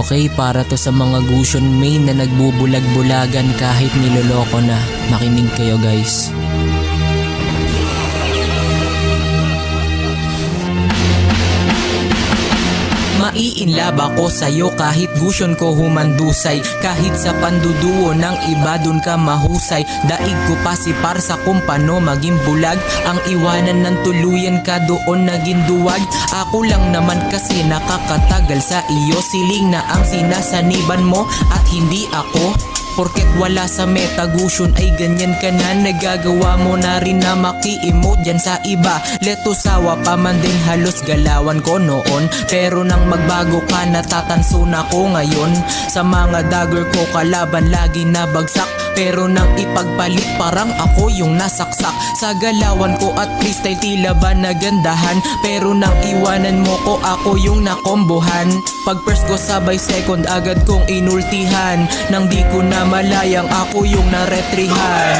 Okay, para to sa mga Gusion main na nagbubulag-bulagan kahit niloloko na. Makinig kayo guys. Maiinlab ako sa'yo kahit Gusion ko humandusay. Kahit sa panduduo ng iba dun ka mahusay. Daig ko pa si Parsa kung paano maging bulag. Ang iwanan ng tuluyan ka doon naging duwag. Ako lang naman kasi nakakatagal sa iyo. Siling na ang sinasaniban mo at hindi ako. Porket wala sa meta Gusion ay ganyan ka na. Nagagawa mo na rin na maki-emote dyan sa iba. Leto sawa pa man din halos galawan ko noon. Pero nang magbago ka natatanso na ko ngayon. Sa mga dagger ko kalaban lagi na bagsak. Pero nang ipagpalit parang ako yung nasaksak. Sa galawan ko at least ay tila ba nagandahan. Pero nang iwanan mo ko ako yung nakombohan. Pag first ko sabay second agad kong inultihan. Nang di ko na malayang ako yung naretrihan.